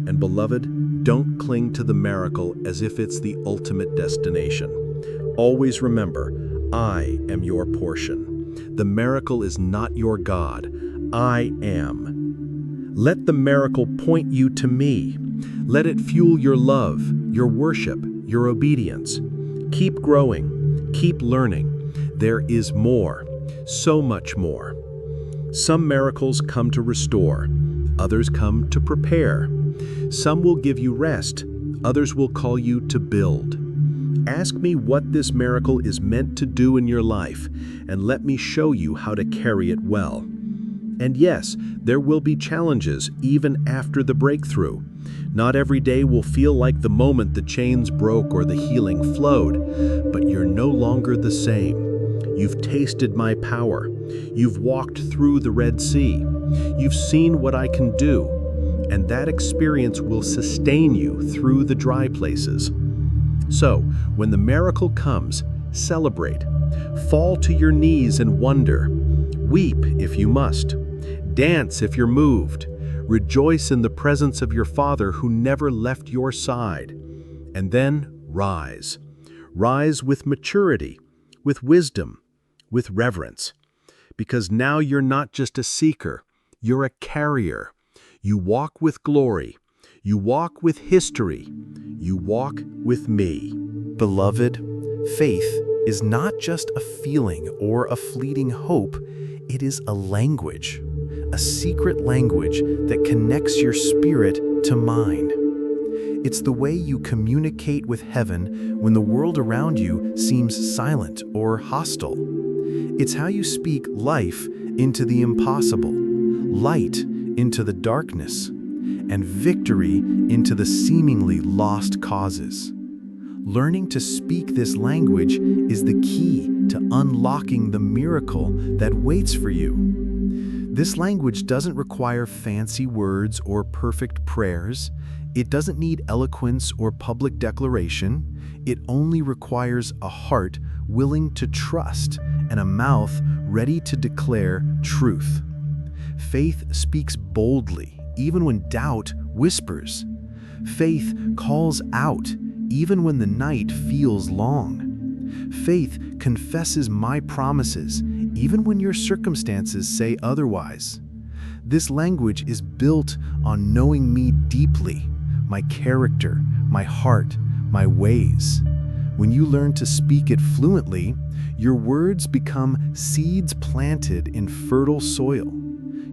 And beloved, don't cling to the miracle as if it's the ultimate destination. Always remember, I am your portion. The miracle is not your God. I am. Let the miracle point you to me. Let it fuel your love, your worship, your obedience. Keep growing. Keep learning. There is more. So much more. Some miracles come to restore. Others come to prepare. Some will give you rest, others will call you to build. Ask me what this miracle is meant to do in your life, and let me show you how to carry it well. And yes, there will be challenges even after the breakthrough. Not every day will feel like the moment the chains broke or the healing flowed, but you're no longer the same. You've tasted my power. You've walked through the Red Sea. You've seen what I can do, and that experience will sustain you through the dry places. So, when the miracle comes, celebrate. Fall to your knees and wonder. Weep if you must. Dance if you're moved. Rejoice in the presence of your Father who never left your side. And then rise. Rise with maturity, with wisdom, with reverence. Because now you're not just a seeker, you're a carrier. You walk with glory. You walk with history. You walk with me. Beloved, faith is not just a feeling or a fleeting hope, it is a language, a secret language that connects your spirit to mine. It's the way you communicate with heaven when the world around you seems silent or hostile. It's how you speak life into the impossible, light into the darkness, and victory into the seemingly lost causes. Learning to speak this language is the key to unlocking the miracle that waits for you. This language doesn't require fancy words or perfect prayers. It doesn't need eloquence or public declaration. It only requires a heart willing to trust and a mouth ready to declare truth. Faith speaks boldly, even when doubt whispers. Faith calls out, even when the night feels long. Faith confesses my promises, even when your circumstances say otherwise. This language is built on knowing me deeply, my character, my heart, my ways. When you learn to speak it fluently, your words become seeds planted in fertile soil.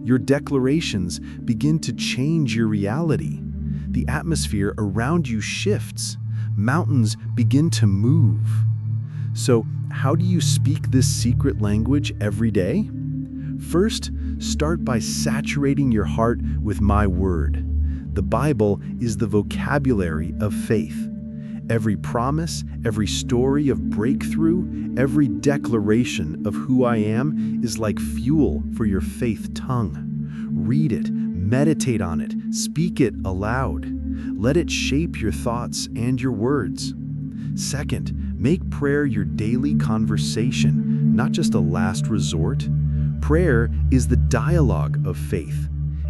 Your declarations begin to change your reality. The atmosphere around you shifts. Mountains begin to move. So, how do you speak this secret language every day? First, start by saturating your heart with my word. The Bible is the vocabulary of faith. Every promise, every story of breakthrough, every declaration of who I am is like fuel for your faith tongue. Read it, meditate on it, speak it aloud. Let it shape your thoughts and your words. Second, make prayer your daily conversation, not just a last resort. Prayer is the dialogue of faith.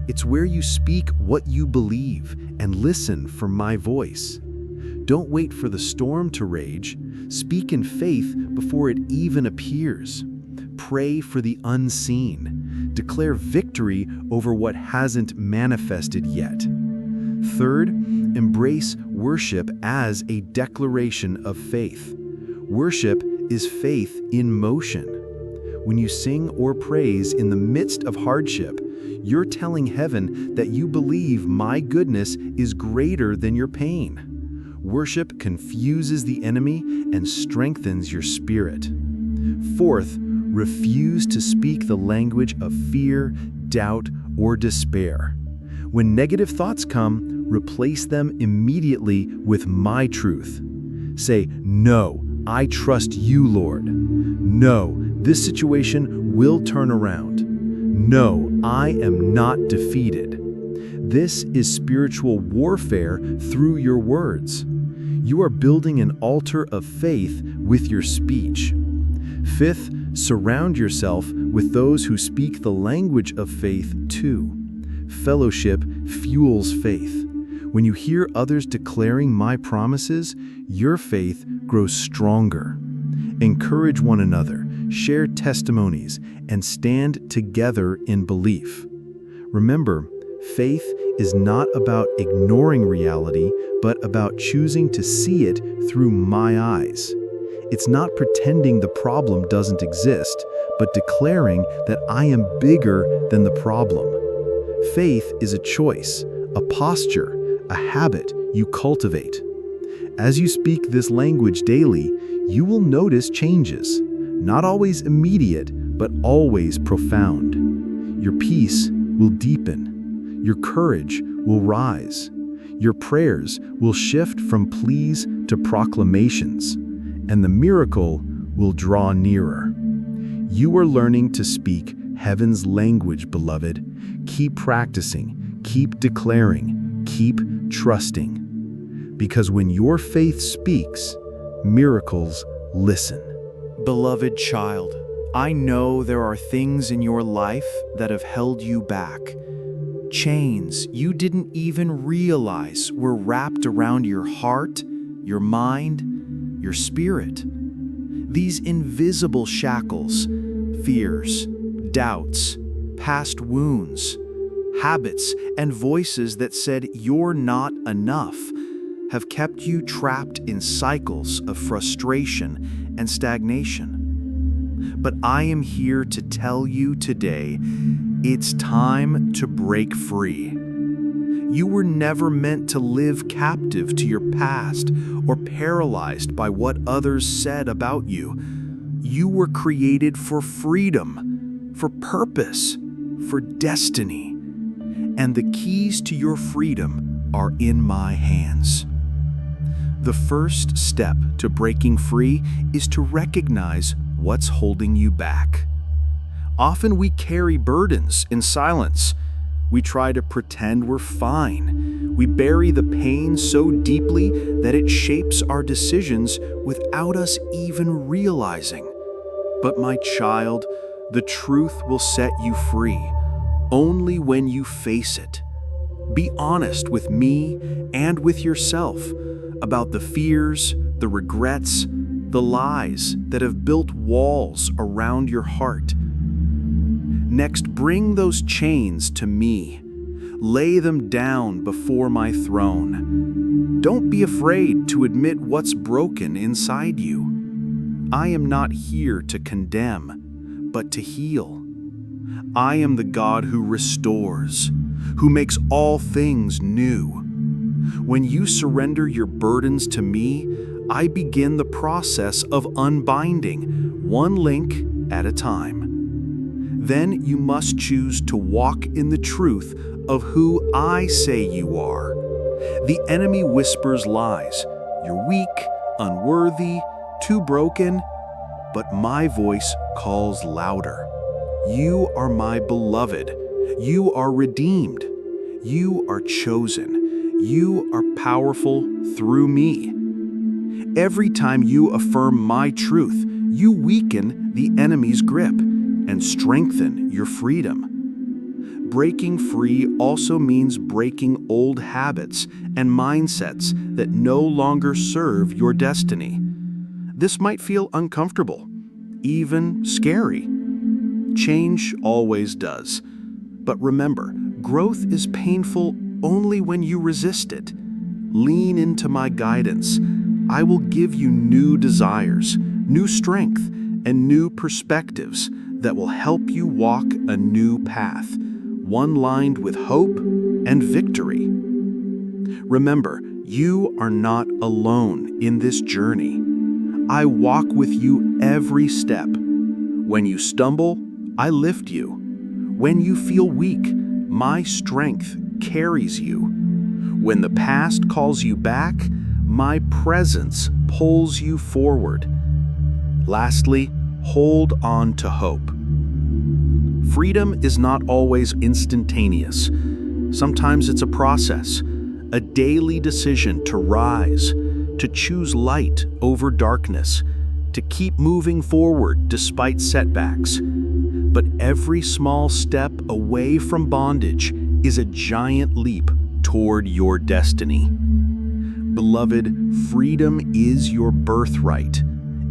It's where you speak what you believe and listen for my voice. Don't wait for the storm to rage. Speak in faith before it even appears. Pray for the unseen. Declare victory over what hasn't manifested yet. Third, embrace worship as a declaration of faith. Worship is faith in motion. When you sing or praise in the midst of hardship, you're telling heaven that you believe my goodness is greater than your pain. Worship confuses the enemy and strengthens your spirit. Fourth, refuse to speak the language of fear, doubt, or despair. When negative thoughts come, replace them immediately with my truth. Say, "No, I trust you, Lord. No, this situation will turn around. No, I am not defeated." This is spiritual warfare through your words. You are building an altar of faith with your speech. Fifth, surround yourself with those who speak the language of faith too. Fellowship fuels faith. When you hear others declaring my promises, your faith grows stronger. Encourage one another, share testimonies, and stand together in belief. Remember, faith is not about ignoring reality, but about choosing to see it through my eyes. It's not pretending the problem doesn't exist, but declaring that I am bigger than the problem. Faith is a choice, a posture, a habit you cultivate. As you speak this language daily, you will notice changes, not always immediate, but always profound. Your peace will deepen. Your courage will rise. Your prayers will shift from pleas to proclamations, and the miracle will draw nearer. You are learning to speak heaven's language, beloved. Keep practicing, keep declaring, keep trusting. Because when your faith speaks, miracles listen. Beloved child, I know there are things in your life that have held you back. Chains you didn't even realize were wrapped around your heart, your mind, your spirit. These invisible shackles, fears, doubts, past wounds, habits, and voices that said you're not enough have kept you trapped in cycles of frustration and stagnation. But I am here to tell you today, it's time to break free. You were never meant to live captive to your past or paralyzed by what others said about you. You were created for freedom, for purpose, for destiny. And the keys to your freedom are in my hands. The first step to breaking free is to recognize what's holding you back. Often we carry burdens in silence. We try to pretend we're fine. We bury the pain so deeply that it shapes our decisions without us even realizing. But my child, the truth will set you free only when you face it. Be honest with me and with yourself about the fears, the regrets, the lies that have built walls around your heart. Next, bring those chains to me. Lay them down before my throne. Don't be afraid to admit what's broken inside you. I am not here to condemn, but to heal. I am the God who restores, who makes all things new. When you surrender your burdens to me, I begin the process of unbinding, one link at a time. Then you must choose to walk in the truth of who I say you are. The enemy whispers lies. You're weak, unworthy, too broken. But my voice calls louder. You are my beloved. You are redeemed. You are chosen. You are powerful through me. Every time you affirm my truth, you weaken the enemy's grip and strengthen your freedom. Breaking free also means breaking old habits and mindsets that no longer serve your destiny. This might feel uncomfortable, even scary. Change always does. But remember, growth is painful only when you resist it. Lean into my guidance. I will give you new desires, new strength, and new perspectives that will help you walk a new path, one lined with hope and victory. Remember, you are not alone in this journey. I walk with you every step. When you stumble, I lift you. When you feel weak, my strength carries you. When the past calls you back, my presence pulls you forward. Lastly, hold on to hope. Freedom is not always instantaneous. Sometimes it's a process, a daily decision to rise, to choose light over darkness, to keep moving forward despite setbacks. But every small step away from bondage is a giant leap toward your destiny. Beloved, freedom is your birthright.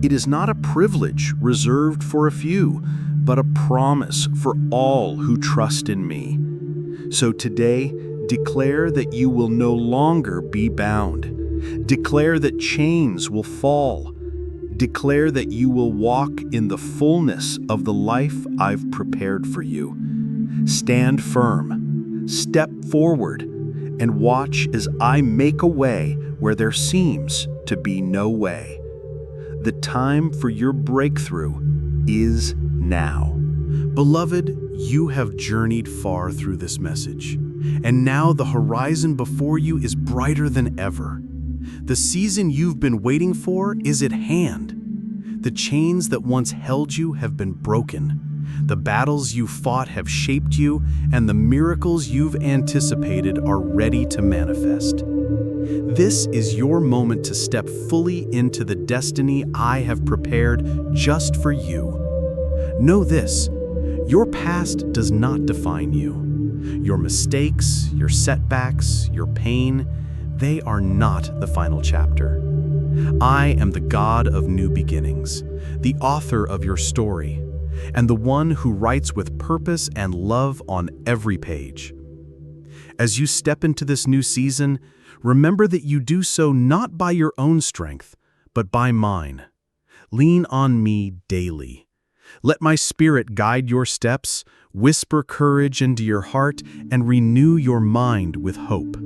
It is not a privilege reserved for a few, but a promise for all who trust in me. So today, declare that you will no longer be bound. Declare that chains will fall. Declare that you will walk in the fullness of the life I've prepared for you. Stand firm. Step forward. and watch as I make a way where there seems to be no way. The time for your breakthrough is now. Beloved, you have journeyed far through this message, and now the horizon before you is brighter than ever. The season you've been waiting for is at hand. The chains that once held you have been broken. The battles you fought have shaped you, and the miracles you've anticipated are ready to manifest. This is your moment to step fully into the destiny I have prepared just for you. Know this, your past does not define you. Your mistakes, your setbacks, your pain, they are not the final chapter. I am the God of new beginnings, the author of your story, and the one who writes with purpose and love on every page. As you step into this new season, remember that you do so not by your own strength, but by mine. Lean on me daily. Let my spirit guide your steps, whisper courage into your heart, and renew your mind with hope.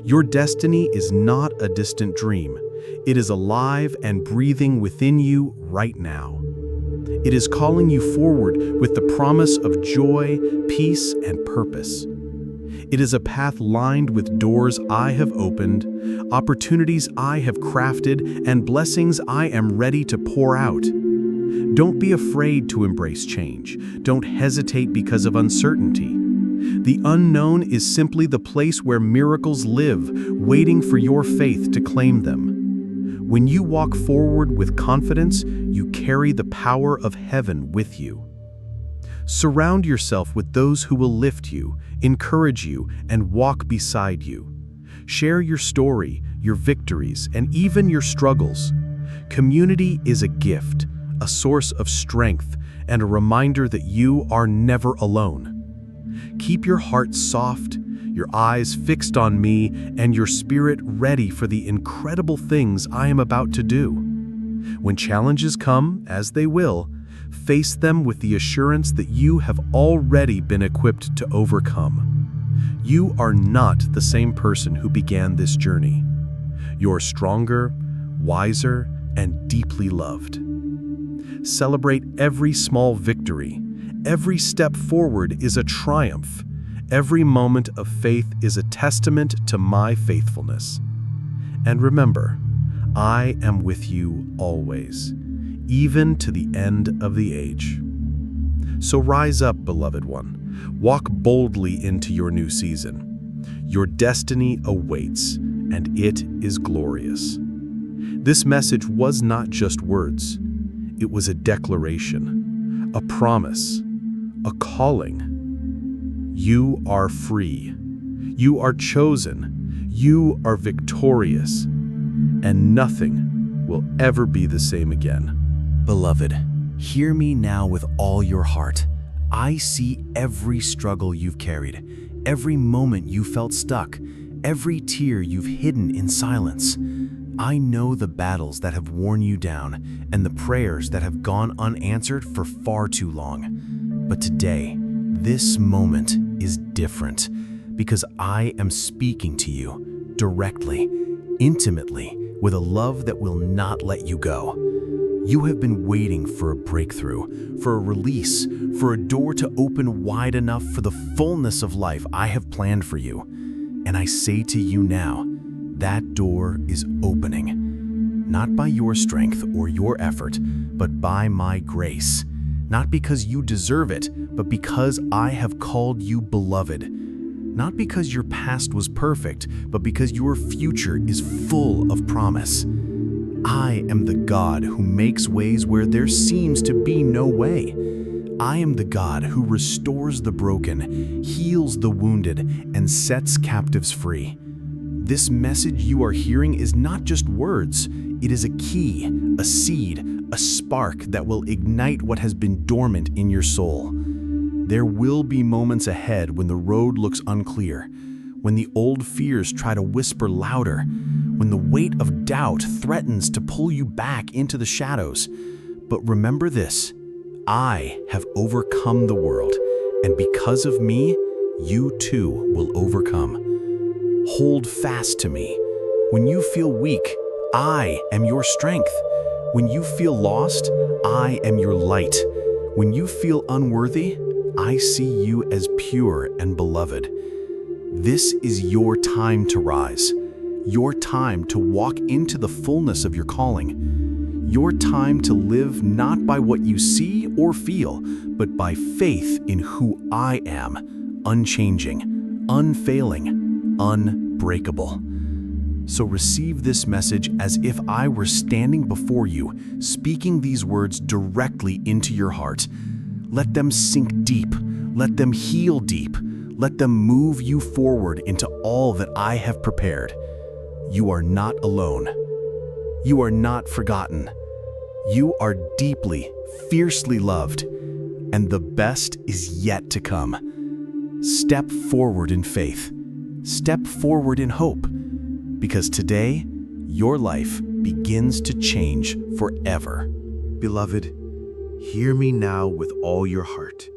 Your destiny is not a distant dream. It is alive and breathing within you right now. It is calling you forward with the promise of joy, peace, and purpose. It is a path lined with doors I have opened, opportunities I have crafted, and blessings I am ready to pour out. Don't be afraid to embrace change. Don't hesitate because of uncertainty. The unknown is simply the place where miracles live, waiting for your faith to claim them. When you walk forward with confidence, you carry the power of heaven with you. Surround yourself with those who will lift you, encourage you, and walk beside you. Share your story, your victories, and even your struggles. Community is a gift, a source of strength, and a reminder that you are never alone. Keep your heart soft, your eyes fixed on me, and your spirit ready for the incredible things I am about to do. When challenges come, as they will, face them with the assurance that you have already been equipped to overcome. You are not the same person who began this journey. You're stronger, wiser, and deeply loved. Celebrate every small victory. Every step forward is a triumph. Every moment of faith is a testament to my faithfulness. And remember, I am with you always, even to the end of the age. So rise up, beloved one. Walk boldly into your new season. Your destiny awaits, and it is glorious. This message was not just words. It was a declaration, a promise, a calling. You are free. You are chosen. You are victorious. And nothing will ever be the same again. Beloved, hear me now with all your heart. I see every struggle you've carried, every moment you felt stuck, every tear you've hidden in silence. I know the battles that have worn you down and the prayers that have gone unanswered for far too long. But today, this moment is different because I am speaking to you directly, intimately, with a love that will not let you go. You have been waiting for a breakthrough, for a release, for a door to open wide enough for the fullness of life I have planned for you. And I say to you now, that door is opening, not by your strength or your effort, but by my grace. Not because you deserve it, but because I have called you beloved. Not because your past was perfect, but because your future is full of promise. I am the God who makes ways where there seems to be no way. I am the God who restores the broken, heals the wounded, and sets captives free. This message you are hearing is not just words. It is a key, a seed, a spark that will ignite what has been dormant in your soul. There will be moments ahead when the road looks unclear, when the old fears try to whisper louder, when the weight of doubt threatens to pull you back into the shadows. But remember this, I have overcome the world, and because of me, you too will overcome. Hold fast to me. When you feel weak, I am your strength. When you feel lost, I am your light. When you feel unworthy, I see you as pure and beloved. This is your time to rise, your time to walk into the fullness of your calling, your time to live not by what you see or feel, but by faith in who I am, unchanging, unfailing, unbreakable. So receive this message as if I were standing before you, speaking these words directly into your heart. Let them sink deep, let them heal deep, let them move you forward into all that I have prepared. You are not alone. You are not forgotten. You are deeply, fiercely loved, and the best is yet to come. Step forward in faith. Step forward in hope, because today, your life begins to change forever. Beloved, hear me now with all your heart.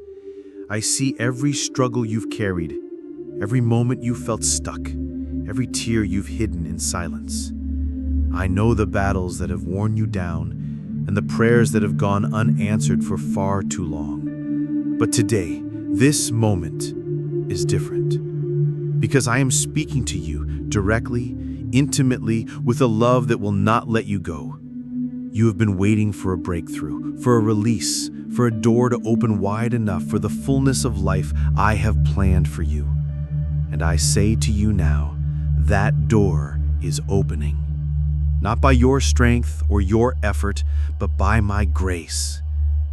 I see every struggle you've carried, every moment you felt stuck, every tear you've hidden in silence. I know the battles that have worn you down and the prayers that have gone unanswered for far too long. But today, this moment is different, because I am speaking to you directly, intimately, with a love that will not let you go. You have been waiting for a breakthrough, for a release, for a door to open wide enough for the fullness of life I have planned for you. And I say to you now, that door is opening. Not by your strength or your effort, but by my grace.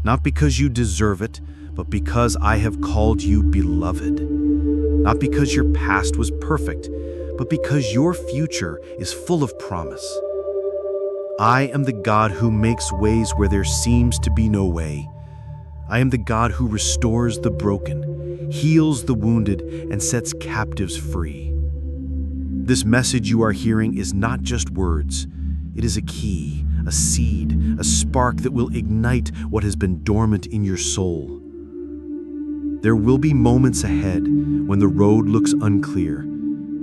Not because you deserve it, but because I have called you beloved. Not because your past was perfect, but because your future is full of promise. I am the God who makes ways where there seems to be no way. I am the God who restores the broken, heals the wounded, and sets captives free. This message you are hearing is not just words. It is a key, a seed, a spark that will ignite what has been dormant in your soul. There will be moments ahead when the road looks unclear,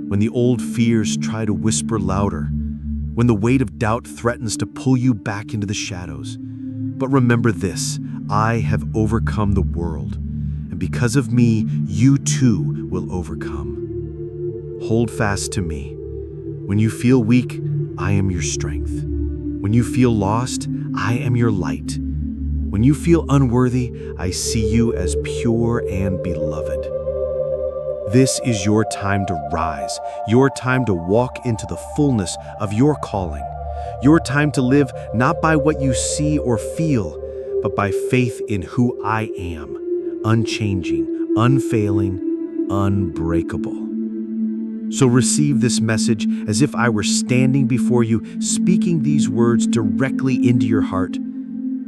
when the old fears try to whisper louder, when the weight of doubt threatens to pull you back into the shadows. But remember this, I have overcome the world, and because of me, you too will overcome. Hold fast to me. When you feel weak, I am your strength. When you feel lost, I am your light. When you feel unworthy, I see you as pure and beloved. This is your time to rise, your time to walk into the fullness of your calling, your time to live not by what you see or feel, but by faith in who I am, unchanging, unfailing, unbreakable. So receive this message as if I were standing before you, speaking these words directly into your heart.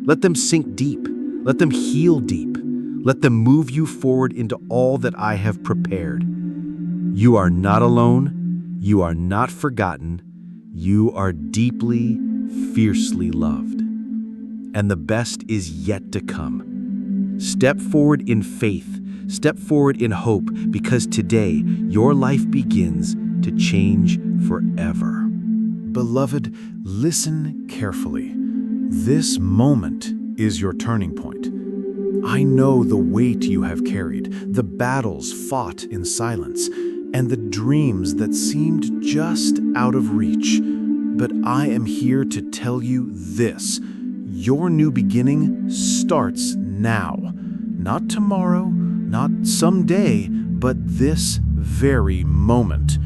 Let them sink deep. Let them heal deep. Let them move you forward into all that I have prepared. You are not alone. You are not forgotten. You are deeply, fiercely loved. And the best is yet to come. Step forward in faith. Step forward in hope, because today your life begins to change forever. Beloved, listen carefully. This moment is your turning point. I know the weight you have carried, the battles fought in silence, and the dreams that seemed just out of reach. But I am here to tell you this: your new beginning starts now. Not tomorrow, not someday, but this very moment.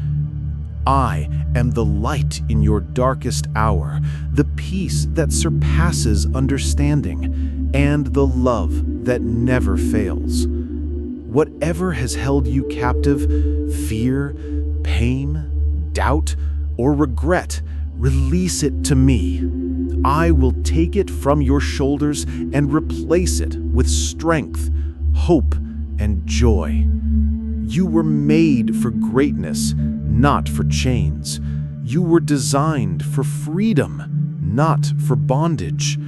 I am the light in your darkest hour, the peace that surpasses understanding, and the love that never fails. Whatever has held you captive, fear, pain, doubt, or regret, release it to me. I will take it from your shoulders and replace it with strength, hope, and joy. You were made for greatness, not for chains. You were designed for freedom, not for bondage.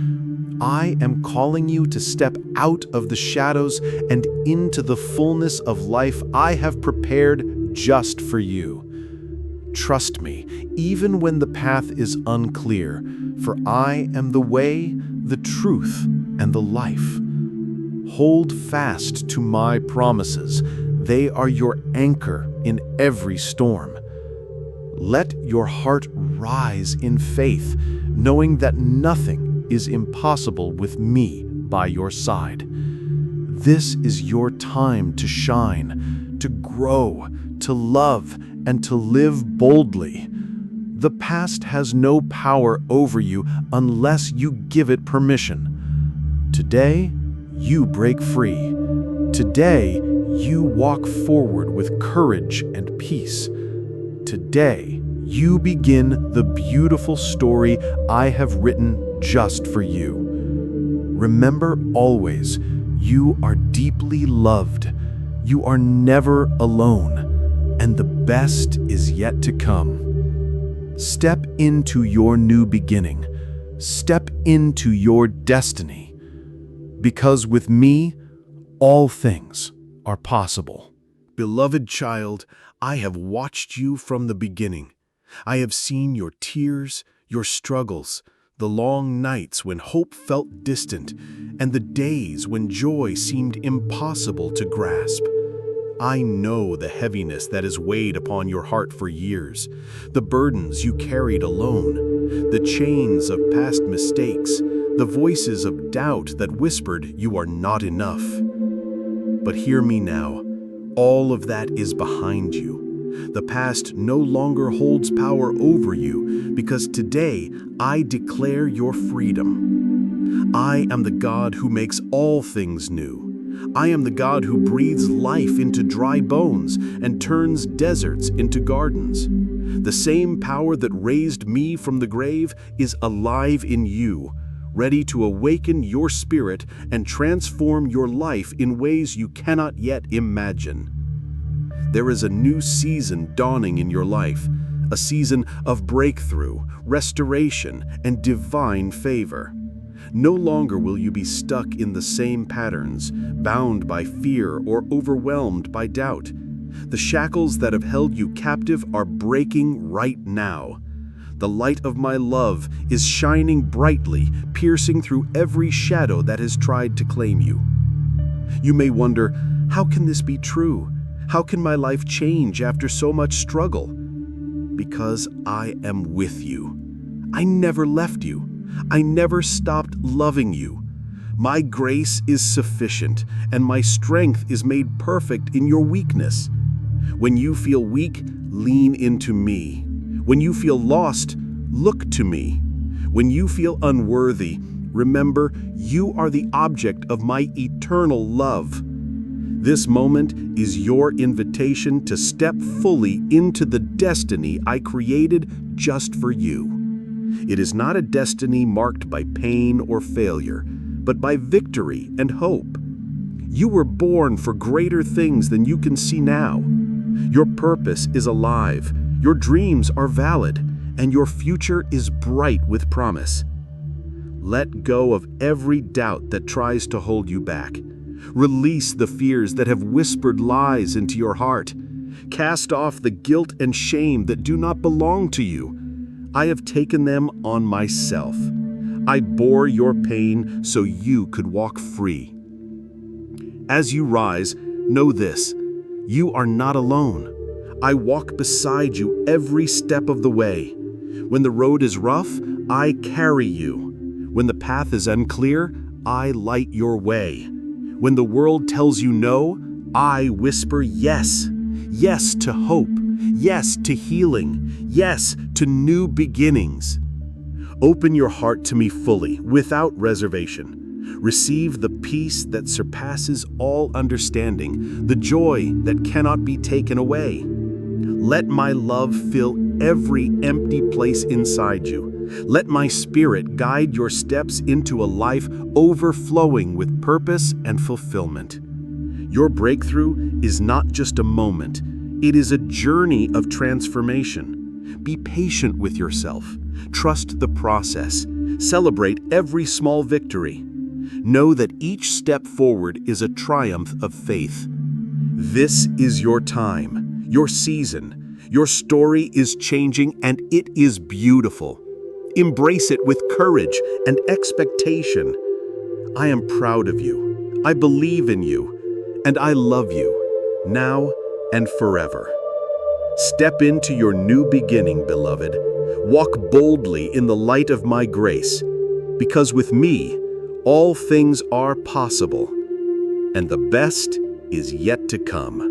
I am calling you to step out of the shadows and into the fullness of life I have prepared just for you. Trust me, even when the path is unclear, for I am the way, the truth, and the life. Hold fast to my promises. They are your anchor in every storm. Let your heart rise in faith, knowing that nothing is impossible with me by your side. This is your time to shine, to grow, to love, and to live boldly. The past has no power over you unless you give it permission. Today, you break free. Today, you walk forward with courage and peace. Today, you begin the beautiful story I have written just for you. Remember always, you are deeply loved. You are never alone, and the best is yet to come. Step into your new beginning. Step into your destiny. Because with me, all things are possible. Beloved child, I have watched you from the beginning. I have seen your tears, your struggles, the long nights when hope felt distant, and the days when joy seemed impossible to grasp. I know the heaviness that has weighed upon your heart for years, the burdens you carried alone, the chains of past mistakes, the voices of doubt that whispered you are not enough. But hear me now, all of that is behind you. The past no longer holds power over you, because today I declare your freedom. I am the God who makes all things new. I am the God who breathes life into dry bones and turns deserts into gardens. The same power that raised me from the grave is alive in you, ready to awaken your spirit and transform your life in ways you cannot yet imagine. There is a new season dawning in your life, a season of breakthrough, restoration, and divine favor. No longer will you be stuck in the same patterns, bound by fear or overwhelmed by doubt. The shackles that have held you captive are breaking right now. The light of my love is shining brightly, piercing through every shadow that has tried to claim you. You may wonder, how can this be true? How can my life change after so much struggle? Because I am with you. I never left you. I never stopped loving you. My grace is sufficient, and my strength is made perfect in your weakness. When you feel weak, lean into me. When you feel lost, look to me. When you feel unworthy, remember you are the object of my eternal love. This moment is your invitation to step fully into the destiny I created just for you. It is not a destiny marked by pain or failure, but by victory and hope. You were born for greater things than you can see now. Your purpose is alive, your dreams are valid, and your future is bright with promise. Let go of every doubt that tries to hold you back. Release the fears that have whispered lies into your heart. Cast off the guilt and shame that do not belong to you. I have taken them on myself. I bore your pain so you could walk free. As you rise, know this: you are not alone. I walk beside you every step of the way. When the road is rough, I carry you. When the path is unclear, I light your way. When the world tells you no, I whisper yes. Yes to hope. Yes to healing. Yes to new beginnings. Open your heart to me fully, without reservation. Receive the peace that surpasses all understanding, the joy that cannot be taken away. Let my love fill every empty place inside you. Let my spirit guide your steps into a life overflowing with purpose and fulfillment. Your breakthrough is not just a moment. It is a journey of transformation. Be patient with yourself. Trust the process. Celebrate every small victory. Know that each step forward is a triumph of faith. This is your time, your season. Your story is changing and it is beautiful. Embrace it with courage and expectation. I am proud of you. I believe in you. And I love you, now and forever. Step into your new beginning, beloved. Walk boldly in the light of my grace, because with me, all things are possible, and the best is yet to come.